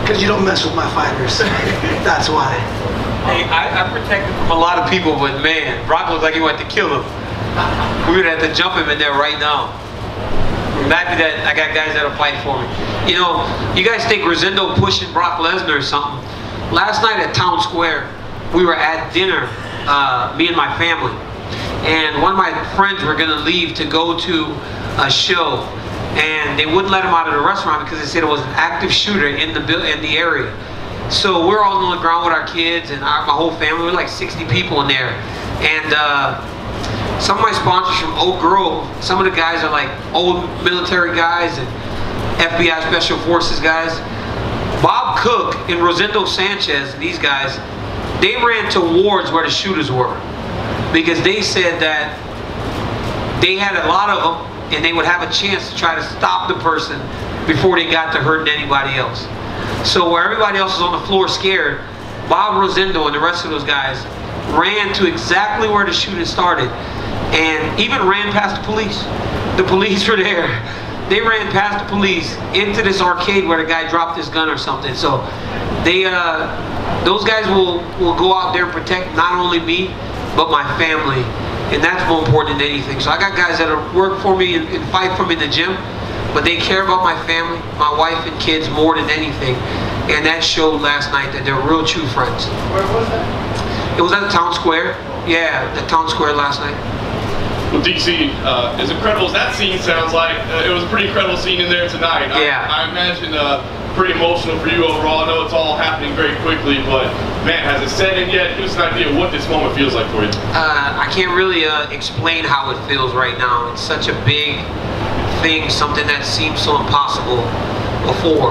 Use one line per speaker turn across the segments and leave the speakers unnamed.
Because you don't mess with my fighters. That's why.
Hey, I protect him from a lot of people, but man, Brock looked like he wanted to kill him. We would have to jump him in there right now. I'm happy that I got guys that'll fight for me. You know, you guys think Rosendo pushing Brock Lesnar or something. Last night at Town Square, we were at dinner, me and my family. And one of my friends were gonna leave to go to a show. And they wouldn't let him out of the restaurant because they said it was an active shooter in the area. So we're all on the ground with our kids and my whole family. We're like 60 people in there. And some of my sponsors from Oak Grove, some of the guys are like old military guys and FBI Special Forces guys. Bob Cook and Rosendo Sanchez, these guys, they ran towards where the shooters were because they said that they had a lot of them and they would have a chance to try to stop the person before they got to hurting anybody else. So where everybody else was on the floor scared, Bob Rosendo and the rest of those guys ran to exactly where the shooting started and even ran past the police. The police were there. They ran past the police into this arcade where the guy dropped his gun or something. So they, those guys will go out there and protect not only me, but my family. And that's more important than anything. So I got guys that work for me and fight for me in the gym, but they care about my family, my wife and kids more than anything. And that showed last night that they're real true friends.
Where was that?
It was at the Town Square. Yeah, the Town Square last night.
Well, DC, as incredible as that scene sounds like, it was a pretty incredible scene in there tonight.
Yeah.
I imagine pretty emotional for you overall. I know it's all happening very quickly, but man, has it set in yet? Give us an idea of what this moment feels like for you.
I can't really explain how it feels right now. It's such a big thing, something that seemed so impossible before.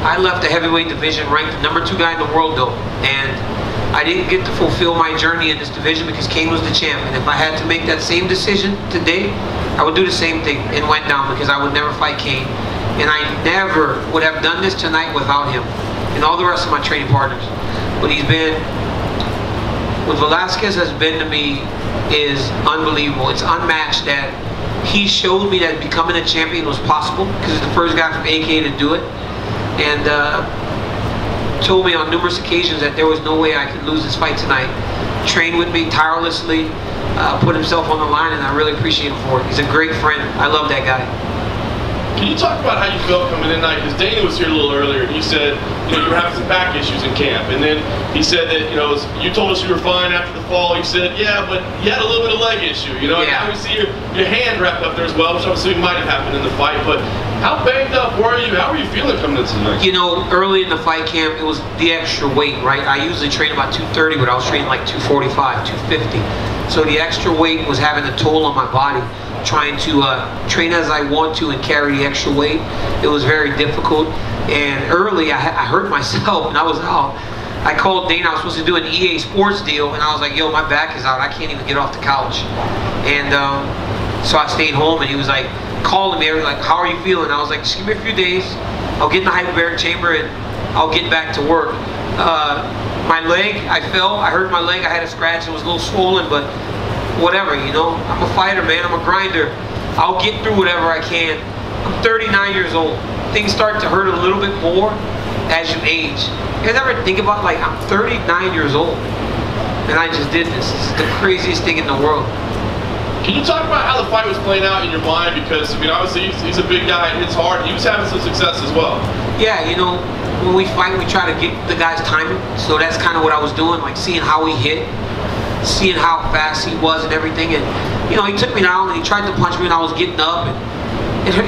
I left the heavyweight division ranked the #2 guy in the world though, and I didn't get to fulfill my journey in this division because Kane was the champion. If I had to make that same decision today, I would do the same thing and went down because I would never fight Kane. And I never would have done this tonight without him and all the rest of my training partners. But he's been, what Velasquez has been to me is unbelievable. It's unmatched that he showed me that becoming a champion was possible because he's the first guy from AK to do it. And told me on numerous occasions that there was no way I could lose this fight tonight. Trained with me tirelessly, put himself on the line, and I really appreciate him for it. He's a great friend. I love that guy.
Can you talk about how you felt coming in tonight? Because Dana was here a little earlier, and he said, you know, you were having some back issues in camp, and then he said that, you know, you told us you were fine after the fall. He said, yeah, but you had a little bit of leg issue, you know.
Yeah.
And now we see your hand wrapped up there as well, which obviously might have happened in the fight. But how banged up were you? How were you feeling coming into tonight?
You know, early in the fight camp, it was the extra weight, right? I usually train about 230, but I was training like 245, 250. So the extra weight was having a toll on my body. Trying to train as I want to and carry the extra weight, it was very difficult. And early I hurt myself and I was out. I called Dana. I was supposed to do an EA Sports deal, and I was like, yo, my back is out, I can't even get off the couch. And so I stayed home, and he was like calling me, like, how are you feeling? I was like, just give me a few days, I'll get in the hyperbaric chamber and I'll get back to work. My leg, I fell, I hurt my leg, I had a scratch, it was a little swollen, but whatever, you know, I'm a fighter, man, I'm a grinder. I'll get through whatever I can. I'm 39 years old. Things start to hurt a little bit more as you age. You guys ever think about, like, I'm 39 years old and I just did this. This is the craziest thing in the world.
Can you talk about how the fight was playing out in your mind? Because, I mean, obviously he's a big guy and hits hard. He was having some success as well.
Yeah, you know, when we fight, we try to get the guy's timing. So that's kind of what I was doing, like seeing how he hit, seeing how fast he was and everything. And you know, he took me down and he tried to punch me and I was getting up, and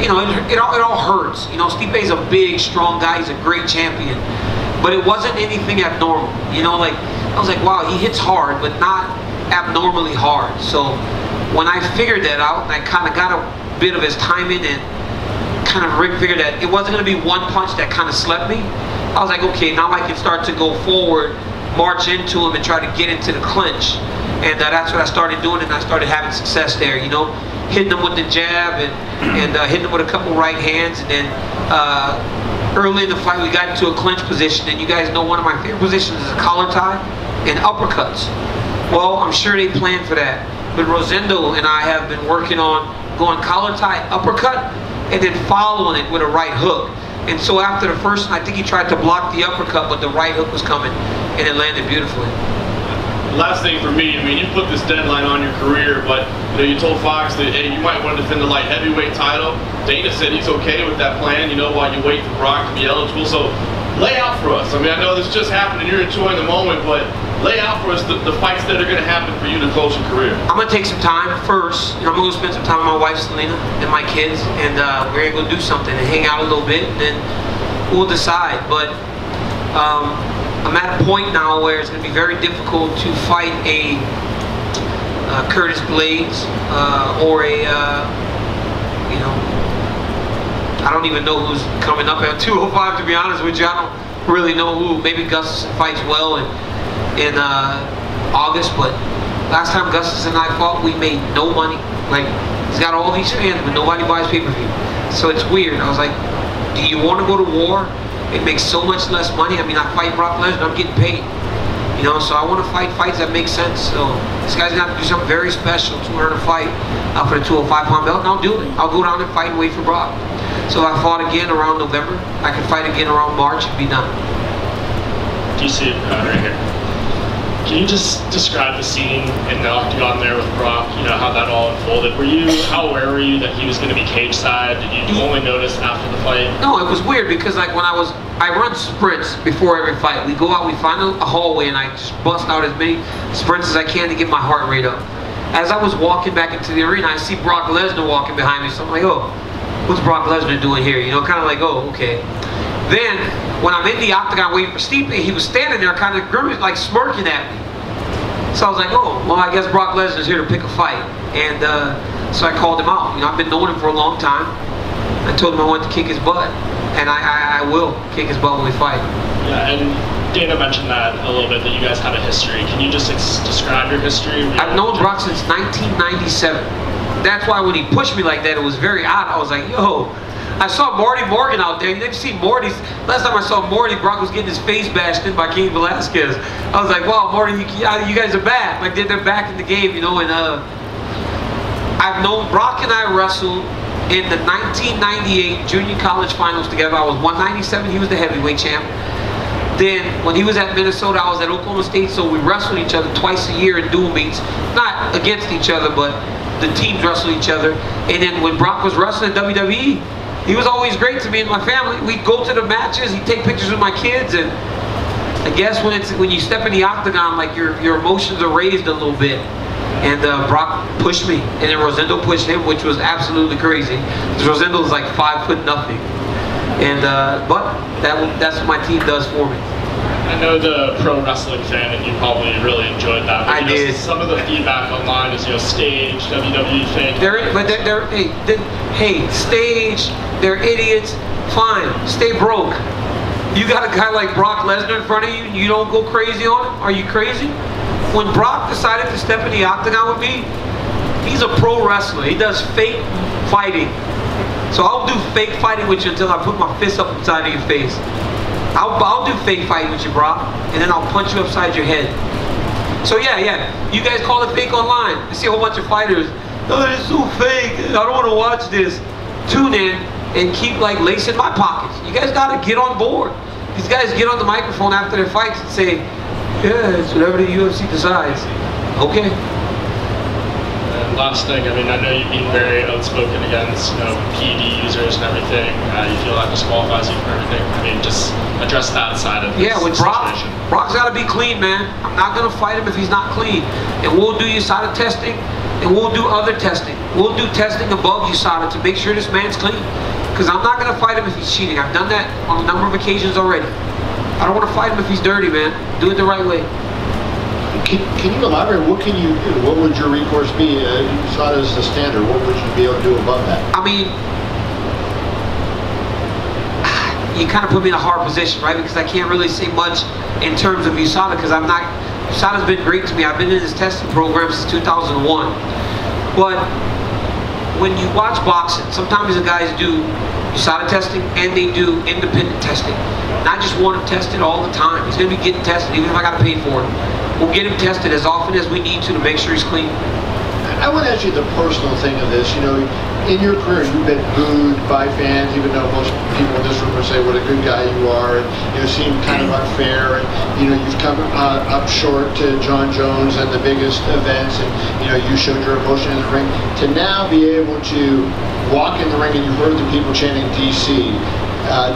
you know, it all hurts. You know, Stipe's a big, strong guy. He's a great champion, but it wasn't anything abnormal. You know, like I was like, wow, he hits hard, but not abnormally hard. So when I figured that out, and I kind of got a bit of his timing and kind of figured that it wasn't going to be one punch that kind of slept me, I was like, okay, now I can start to go forward, march into him and try to get into the clinch. And that's what I started doing, and I started having success there, you know, hitting him with the jab and hitting him with a couple right hands. And then early in the fight we got into a clinch position, and you guys know one of my favorite positions is a collar tie and uppercuts. Well, I'm sure they planned for that, but Rosendo and I have been working on going collar tie, uppercut, and then following it with a right hook. And so after the first one, I think he tried to block the uppercut, but the right hook was coming, and it landed beautifully.
Last thing for me, I mean, you put this deadline on your career, but you told Fox that, hey, you might want to defend the light heavyweight title. Dana said he's okay with that plan, while you wait for Brock to be eligible. So lay out for us. I mean, I know this just happened and you're enjoying the moment, but lay out for us the fights that are going to happen for you to close your career. I'm
going to take some time first. I'm going to spend some time with my wife, Selena, and my kids, and we're going to do something and hang out a little bit, and then we'll decide. But I'm at a point now where it's going to be very difficult to fight a Curtis Blades or a, I don't even know who's coming up at 205, to be honest with you. I don't really know who. Maybe Gustafsson fights well in August, but last time Gustafsson and I fought, we made no money. Like, he's got all these fans, but nobody buys pay-per-view. So it's weird. I was like, do you want to go to war? It makes so much less money. I mean, I fight Brock Lesnar, I'm getting paid. So I want to fight fights that make sense. So this guy's going to have to do something very special to earn a fight for the 205-pound belt, and I'll do it. I'll go down and fight and wait for Brock. So if I fought again around November, I can fight again around March and be done.
Do you see it right here? Can you just describe the scene in the octagon there with Brock, how that all unfolded? How aware were you that he was going to be cage side? Did you only notice after the fight?
No, it was weird because like I run sprints before every fight. We go out, we find a hallway, and I just bust out as many sprints as I can to get my heart rate up. As I was walking back into the arena, I see Brock Lesnar walking behind me, so I'm like, oh, what's Brock Lesnar doing here? Kind of like, oh, okay. Then, when I'm in the octagon waiting for Stipe, he was standing there kind of grimacing, like smirking at me. So I was like, oh, well, I guess Brock Lesnar's here to pick a fight. And so I called him out. I've been knowing him for a long time. I told him I wanted to kick his butt. And I will kick his butt when we fight.
Yeah, and Dana mentioned that a little bit, that you guys have a history. Can you just describe your history?
I've known Brock since 1997. That's why when he pushed me like that, it was very odd. I was like, yo. I saw Marty Morgan out there. You've seen Marty's. Last time I saw Marty, Brock was getting his face bashed in by King Velasquez. I was like, wow, Marty, you guys are back. Like, they're back in the game, and I've known Brock and I wrestled in the 1998 junior college finals together. I was 197, he was the heavyweight champ. Then, when he was at Minnesota, I was at Oklahoma State, so we wrestled each other twice a year in dual meets. Not against each other, but the teams wrestled each other. And then when Brock was wrestling in WWE, he was always great to me and my family. We'd go to the matches, he'd take pictures with my kids, and I guess when you step in the octagon, like your emotions are raised a little bit. And Brock pushed me, and then Rosendo pushed him, which was absolutely crazy. Rosendo was like 5'0". And but that's what my team does for me.
I know the pro wrestling fan, and you probably really enjoyed that. But,
I did.
Some of the feedback online is, stage, WWE fan.
Hey, stage, they're idiots. Fine, stay broke. You got a guy like Brock Lesnar in front of you, and you don't go crazy on him? Are you crazy? When Brock decided to step in the octagon with me, he's a pro wrestler. He does fake fighting. So I'll do fake fighting with you until I put my fist up inside of your face. I'll do fake fighting with you, Brock, and then I'll punch you upside your head. So yeah, you guys call it fake online. I see a whole bunch of fighters. Oh, it's so fake. I don't want to watch this. Tune in and keep like lacing my pockets. You guys gotta get on board. These guys get on the microphone after their fights and say, yeah, it's whatever the UFC decides. Okay.
And last thing, I mean, I know you've been very outspoken against, PED users and everything. You feel that disqualifies you for everything. I mean, just address that side of this
with
situation.
Brock's got to be clean, man. I'm not going to fight him if he's not clean. And we'll do USADA testing, and we'll do other testing. We'll do testing above USADA to make sure this man's clean. Because I'm not going to fight him if he's cheating. I've done that on a number of occasions already. I don't want to fight him if he's dirty, man. Do it the right way.
Can you elaborate? What can you do? What would your recourse be? USADA is the standard. What would you be able to do above that?
I mean, you kind of put me in a hard position, right? Because I can't really say much in terms of USADA because USADA's been great to me. I've been in this testing program since 2001. But when you watch boxing, sometimes the guys do USADA testing and they do independent testing. And I just want him tested all the time. He's going to be getting tested even if I got to pay for it. We'll get him tested as often as we need to make sure he's clean.
I want to ask you the personal thing of this. You know, in your career, you've been booed by fans, even though most people in this room would say what a good guy you are, and you know, seem kind of unfair, and you know, you've come up short to John Jones and the biggest events, and you know, you showed your emotion in the ring. To now be able to walk in the ring and you heard the people chanting DC,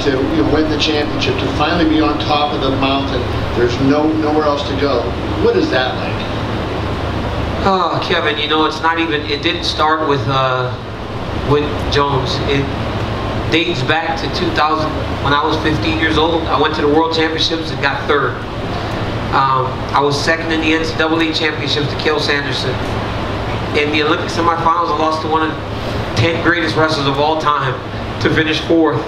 to win the championship, to finally be on top of the mountain, there's nowhere else to go. What is that like?
Oh, Kevin, you know, it's not even, it didn't start with Jones. It dates back to 2000 when I was 15 years old. I went to the World Championships and got third. I was second in the NCAA Championships to Cael Sanderson. In the Olympic semifinals, I lost to one of the 10 greatest wrestlers of all time to finish fourth.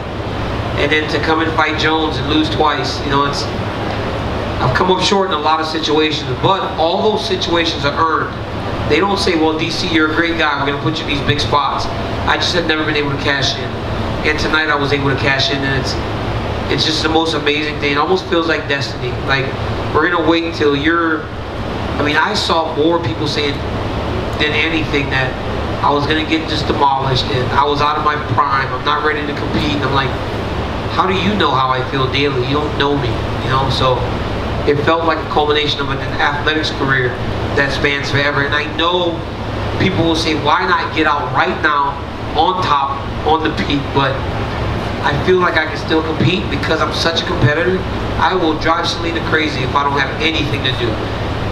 And then to come and fight Jones and lose twice, you know, I've come up short in a lot of situations, but all those situations are earned. They don't say, well, DC, you're a great guy, we're going to put you in these big spots. I just had never been able to cash in. And tonight I was able to cash in, and it's just the most amazing thing. It almost feels like destiny. Like, we're going to wait till I mean, I saw more people saying than anything that I was going to get just demolished, and I was out of my prime, I'm not ready to compete. And I'm like, how do you know how I feel daily? You don't know me, you know? So it felt like a culmination of an athletics career that spans forever. And I know people will say, why not get out right now, on top, on the peak? But I feel like I can still compete because I'm such a competitor. I will drive Selena crazy if I don't have anything to do.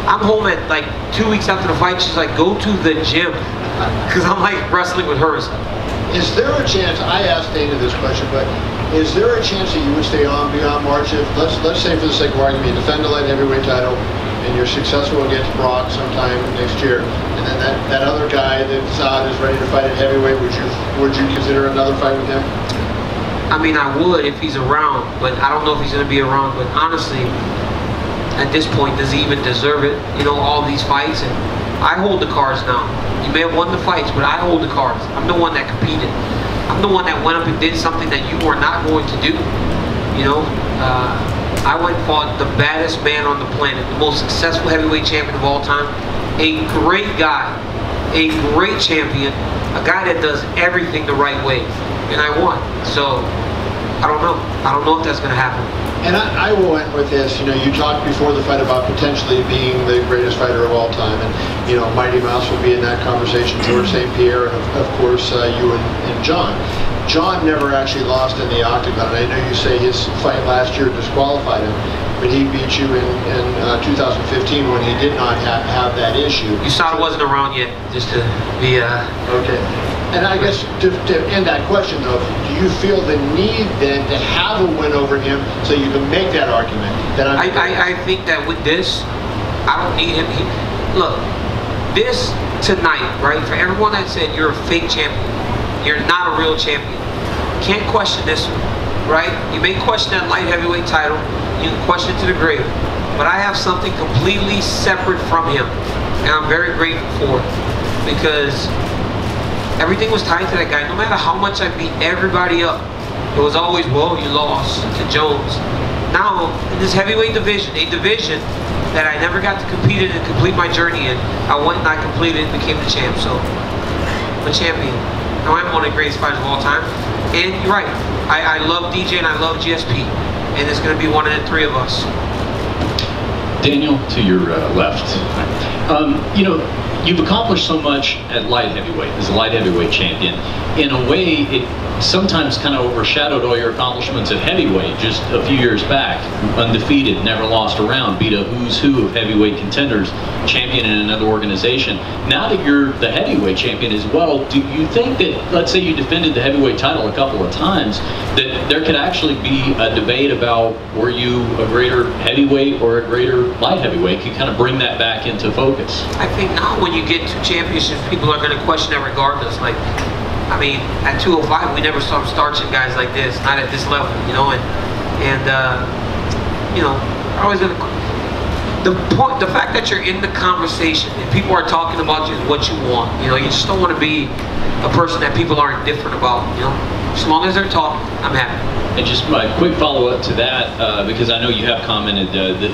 I'm home at like 2 weeks after the fight. She's like, go to the gym, because I'm like wrestling with hers.
Is there a chance, I asked Dana this question, but is there a chance that you would stay on beyond March if, let's say for the sake of argument, you defend the light heavyweight title and you're successful against Brock sometime next year, and then that other guy that's out is ready to fight at heavyweight, would you consider another fight with him?
I mean, I would if he's around, but I don't know if he's going to be around. But honestly, at this point, does he even deserve it? You know, all these fights, and I hold the cards now. You may have won the fights, but I hold the cards. I'm the one that competed. I'm the one that went up and did something that you were not going to do. You know, I went and fought the baddest man on the planet, the most successful heavyweight champion of all time, a great guy, a great champion, a guy that does everything the right way, and I won. So I don't know. I don't know if that's going to happen.
And I will end with this. You know, you talked before the fight about potentially being the greatest fighter of all time, and you know, Mighty Mouse will be in that conversation. George St. Pierre, and of course you and John. John never actually lost in the octagon. I know you say his fight last year disqualified him, but he beat you in 2015 when he did not have that issue.
You saw I wasn't around yet, just to be
okay. And I guess to end that question though, do you feel the need then to have a win over him so you can make that argument? That
I think that with this, I don't need him. Look, this tonight, right? For everyone that said you're a fake champion, you're not a real champion, can't question this one, right? You may question that light heavyweight title, you can question it to the grave, but I have something completely separate from him, and I'm very grateful for it, because everything was tied to that guy. No matter how much I beat everybody up, it was always, well, you lost to Jones. Now, in this heavyweight division, a division that I never got to compete in and complete my journey in, I went and I completed and became the champ. So, I'm a champion. Now, I'm one of the greatest fighters of all time. And you're right, I love DJ and I love GSP. And it's going to be one of the three of us.
Daniel, to your left. You know, you've accomplished so much at light heavyweight, as a light heavyweight champion. In a way, it sometimes kind of overshadowed all your accomplishments at heavyweight just a few years back. Undefeated, never lost a round, beat a who's who of heavyweight contenders, champion in another organization. Now that you're the heavyweight champion as well, do you think that, let's say you defended the heavyweight title a couple of times, that there could actually be a debate about were you a greater heavyweight or a greater light heavyweight? Could kind of bring that back into focus.
I think now when you get two championships, people are going to question that regardless. Like, I mean, at 205, we never saw starching guys like this, not at this level, you know, and you know, I always gonna, the fact that you're in the conversation and people are talking about you is what you want, you know, you just don't want to be a person that people aren't indifferent about, you know. As long as they're talking, I'm happy.
And just my quick follow-up to that, because I know you have commented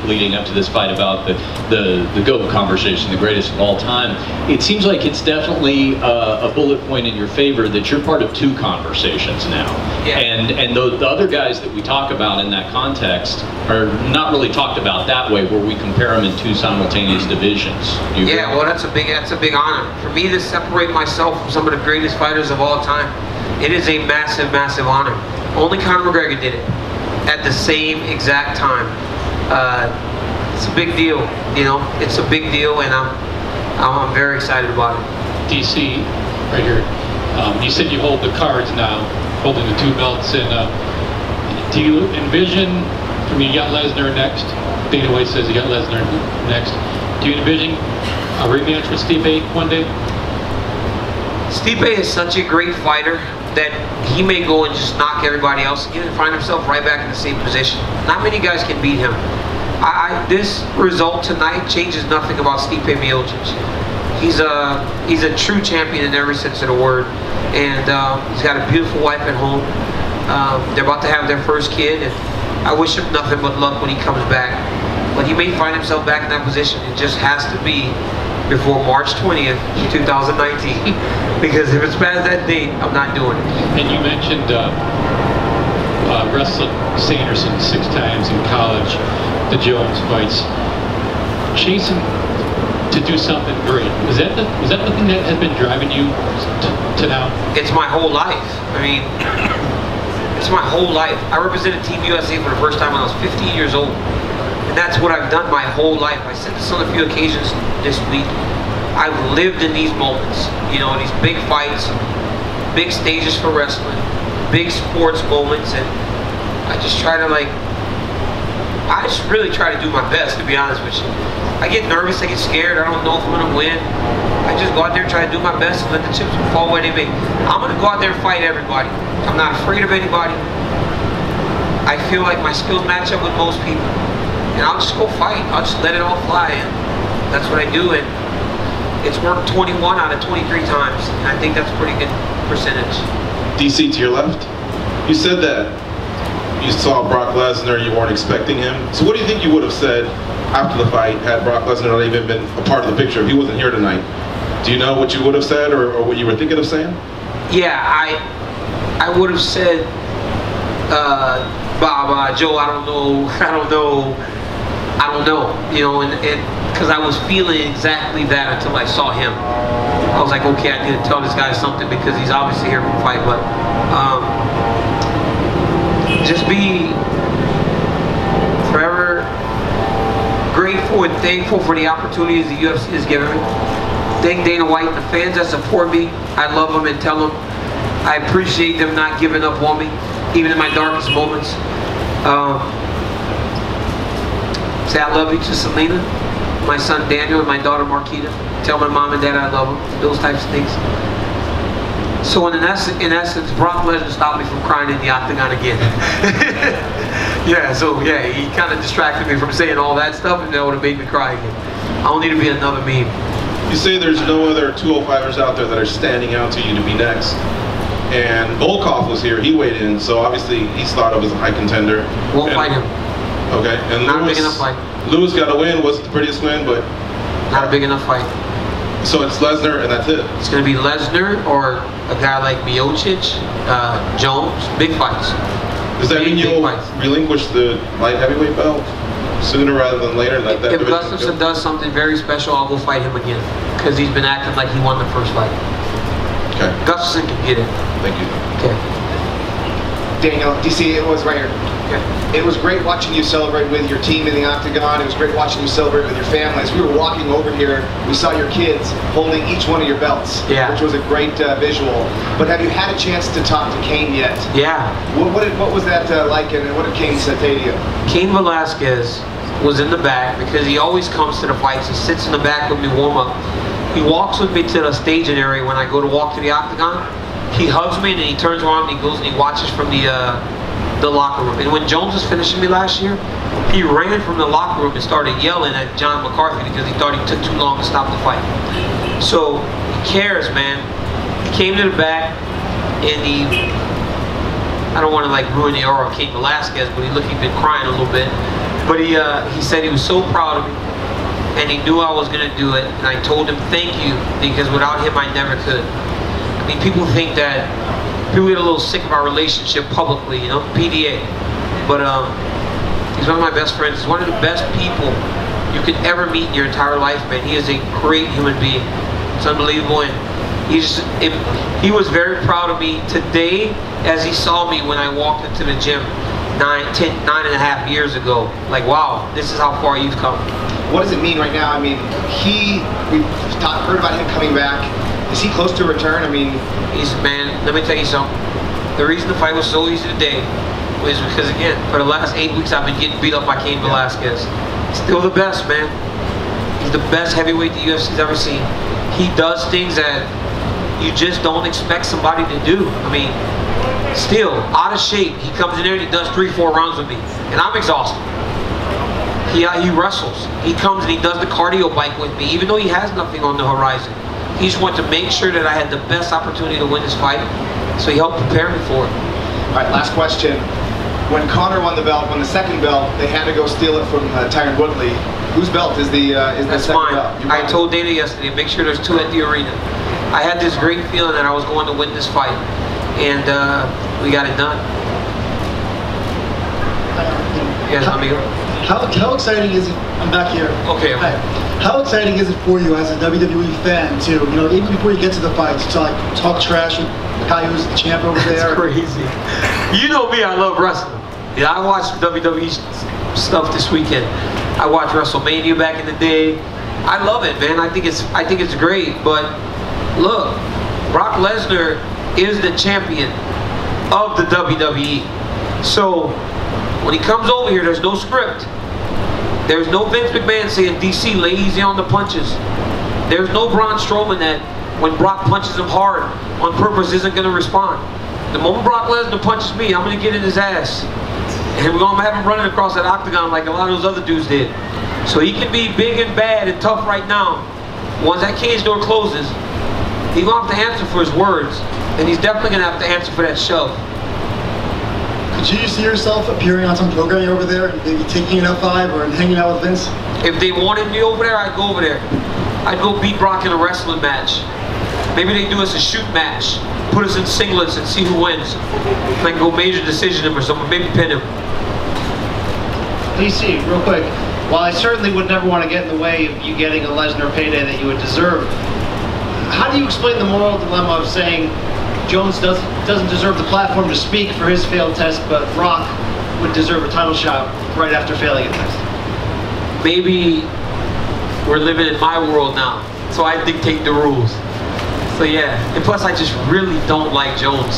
leading up to this fight about the GOAT conversation, the greatest of all time. It seems like it's definitely a bullet point in your favor that you're part of two conversations now.
Yeah.
And the other guys that we talk about in that context are not really talked about that way, where we compare them in two simultaneous divisions. Do you
Yeah,
agree?
well, that's a big honor for me to separate myself from some of the greatest fighters of all time. It is a massive, massive honor. Only Conor McGregor did it at the same exact time. It's a big deal, you know. It's a big deal, and I'm very excited about it.
DC, right here. You said you hold the cards now, holding the two belts, and do you envision? I mean, you got Lesnar next. Dana White says you got Lesnar next. Do you envision a rematch with Stipe one day?
Stipe is such a great fighter that he may go and just knock everybody else again and find himself right back in the same position. Not many guys can beat him. This result tonight changes nothing about Stipe Miocic. He's a true champion in every sense of the word, and he's got a beautiful wife at home. They're about to have their first kid, and I wish him nothing but luck when he comes back. But he may find himself back in that position. It just has to be before March 20th, 2019. Because if it's past that date, I'm not doing it.
And you mentioned wrestling Sanderson 6 times in college, the Jones fights. Chasing to do something great. Was that the thing that has been driving you to now?
It's my whole life. I mean, it's my whole life. I represented Team USA for the first time when I was 15 years old. And that's what I've done my whole life. I said this on a few occasions this week. I've lived in these moments, you know, these big fights, big stages for wrestling, big sports moments, and I just try to I just really try to do my best, to be honest with you. I get nervous, I get scared, I don't know if I'm gonna win. I just go out there and try to do my best and let the chips fall where they may. I'm gonna go out there and fight everybody. I'm not afraid of anybody. I feel like my skills match up with most people. And I'll just go fight. I'll just let it all fly. And that's what I do. And it's worked 21 out of 23 times. And I think that's a pretty good percentage.
DC, to your left, you said that you saw Brock Lesnar, you weren't expecting him. So what do you think you would have said after the fight had Brock Lesnar not even been a part of the picture if he wasn't here tonight? Do you know what you would have said or what you were thinking of saying?
Yeah, I would have said, Joe, I don't know, you know, and because I was feeling exactly that until I saw him. I was like, okay, I need to tell this guy something because he's obviously here for the fight, but just be forever grateful and thankful for the opportunities the UFC has given me. Thank Dana White and the fans that support me. I love them and tell them I appreciate them not giving up on me, even in my darkest moments. Say I love you to Selena, my son Daniel, and my daughter Marquita. Tell my mom and dad I love them, those types of things. So in essence, Brock Lesnar stopped me from crying in the octagon again. Yeah, so yeah, he kind of distracted me from saying all that stuff, and that would have made me cry again. I don't need to be another meme.
You say there's no other 205ers out there that are standing out to you to be next. And Volkov was here, he weighed in, so obviously he's thought of as a high contender.
Won't fight him.
Okay, and
Not a big enough fight.
Lewis got a win, wasn't the prettiest win, but...
Not a big enough fight.
So it's Lesnar and that's it?
It's going to be Lesnar or a guy like Miocic, Jones, big fights.
Does that mean you'll relinquish the light heavyweight belt sooner rather than later?
If Gustafsson does something very special, I'll go fight him again. Because he's been acting like he won the first fight.
Okay.
Gustafsson can get it.
Thank you.
Okay.
Daniel, DC, it was right here.
Okay.
It was great watching you celebrate with your team in the octagon. It was great watching you celebrate with your family. As we were walking over here, we saw your kids holding each one of your belts, which was a great visual. But have you had a chance to talk to Cain yet?
Yeah.
What was that like, and what did Cain say to you?
Cain Velasquez was in the back because he always comes to the fights. He sits in the back with me warm up. He walks with me to the staging area when I go to walk to the octagon. He hugs me and then he turns around and he goes and he watches from the locker room. And when Jones was finishing me last year, he ran from the locker room and started yelling at John McCarthy because he thought he took too long to stop the fight. So he cares, man. He came to the back and he I don't want to like ruin the aura of Cain Velasquez, but he looked, he'd been crying a little bit. But he said he was so proud of me, and he knew I was gonna do it. And I told him thank you, because without him I never could. I mean, people think that people get a little sick of our relationship publicly, you know, PDA. But he's one of my best friends. He's one of the best people you could ever meet in your entire life, man. He is a great human being. It's unbelievable, and he was very proud of me today as he saw me when I walked into the gym 9.5 years ago. Like, wow, this is how far you've come.
What does it mean right now? I mean, we've heard about him coming back. Is he close to a return? I mean,
man, let me tell you something. The reason the fight was so easy today was because, again, for the last 8 weeks I've been getting beat up by Cain Velasquez. Still the best, man. He's the best heavyweight the UFC's ever seen. He does things that you just don't expect somebody to do. I mean, still, out of shape, he comes in there and he does 3-4 rounds with me. And I'm exhausted. He wrestles. He comes and he does the cardio bike with me, even though he has nothing on the horizon. He just wanted to make sure that I had the best opportunity to win this fight. So he helped prepare me for it.
All right, last question. When Conor won the second belt, they had to go steal it from Tyron Woodley. Whose belt is the
That's
second
mine.
belt?
I told Dana yesterday, make sure there's 2 at the arena. I had this great feeling that I was going to win this fight, and we got it done. You guys let me go?
How exciting is it? I'm back here.
Okay.
Hi. How exciting is it for you as a WWE fan to, you know, even before you get to the fights, to like talk trash with the guy who's the champ over there?
That's crazy. You know me, I love wrestling. Yeah, I watched WWE stuff this weekend. I watched WrestleMania back in the day. I love it, man. I think it's great. But look, Brock Lesnar is the champion of the WWE. So when he comes over here, there's no script. There's no Vince McMahon saying, DC, lay easy on the punches. There's no Braun Strowman that when Brock punches him hard on purpose isn't going to respond. The moment Brock Lesnar punches me, I'm going to get in his ass. And we're going to have him running across that octagon like a lot of those other dudes did. So he can be big and bad and tough right now. Once that cage door closes, he's going to have to answer for his words. And he's definitely going to have to answer for that shove.
Could you see yourself appearing on some programming over there, maybe taking an F5 or hanging out with Vince?
If they wanted me over there, I'd go over there. I'd go beat Brock in a wrestling match. Maybe they do us a shoot match. Put us in singlets and see who wins. Like go major decision him or something. Maybe pin him.
DC, real quick. While I certainly would never want to get in the way of you getting a Lesnar payday that you would deserve, how do you explain the moral dilemma of saying Jones doesn't deserve the platform to speak for his failed test, but Brock would deserve a title shot right after failing a test?
Maybe we're living in my world now, so I dictate the rules. So yeah, and plus I just really don't like Jones.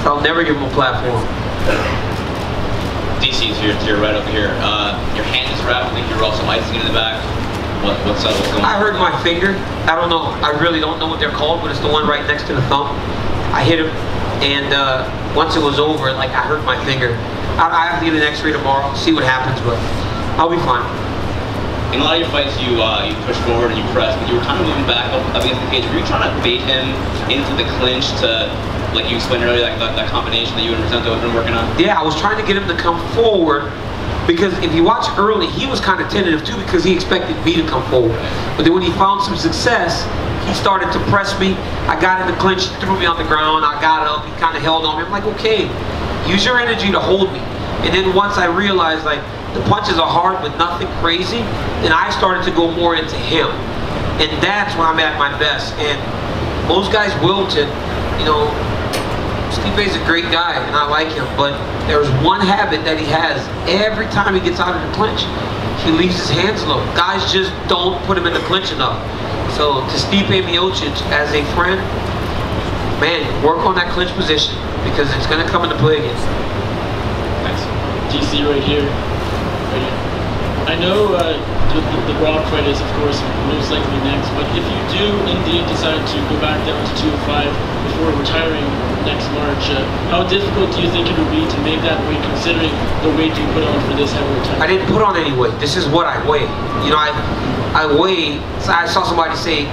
So I'll never give him a platform.
DC's here, you're right over here. Your hand is wrapped, I think you're also icing in the back. What's going on?
I hurt my finger. I don't know. I really don't know what they're called, but it's the one right next to the thumb. I hit him, and once it was over, like I hurt my finger. I have to get an X-ray tomorrow, see what happens, but I'll be fine.
In a lot of your fights, you push forward and you press, but you were kind of moving back up against the cage. Were you trying to bait him into the clinch to, like you explained earlier, that combination that you and Rosento have been working on? Yeah, I was trying to get him to come forward. Because if you watch early, he was kind of tentative too because he expected me to come forward. But then when he found some success, he started to press me. I got in the clinch, he threw me on the ground, I got up, he kind of held on me. I'm like, okay, use your energy to hold me. And then once I realized like the punches are hard but nothing crazy, then I started to go more into him. And that's when I'm at my best. And most guys will to, you know, Stipe's a great guy and I like him, but there's one habit that he has. Every time he gets out of the clinch, he leaves his hands low. Guys just don't put him in the clinch enough. So to Stipe Miocic as a friend, man, work on that clinch position because it's going to come into play again.
Thanks. DC right here. I know the Brock fight is, of course, most likely next, but if you do indeed decide to go back down to 205 before retiring next March, how difficult do you think it would be to make that weight considering the weight you put on for this heavyweight title?
I didn't put on any weight. This is what I weigh. You know, I weigh, I saw somebody say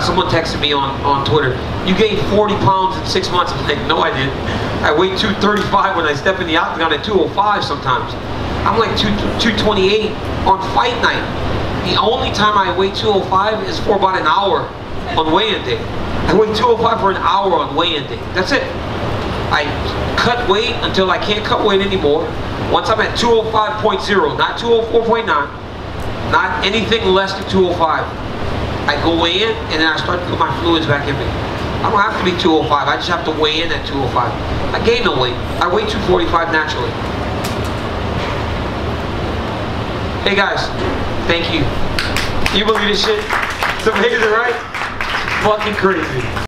someone texted me on Twitter, you gained 40 pounds in 6 months. I'm like, no I didn't. I weigh 235 when I step in the octagon at 205 sometimes. I'm like 228 on fight night. The only time I weigh 205 is for about an hour on weigh-in day. I weigh 205 for an hour on weigh-in day. That's it. I cut weight until I can't cut weight anymore. Once I'm at 205.0, not 204.9, not anything less than 205. I go weigh in and then I start to put my fluids back in me. I don't have to be 205, I just have to weigh in at 205. I gain no weight. I weigh 245 naturally. Hey guys, thank you. You believe this shit? It's amazing, right? Fucking crazy.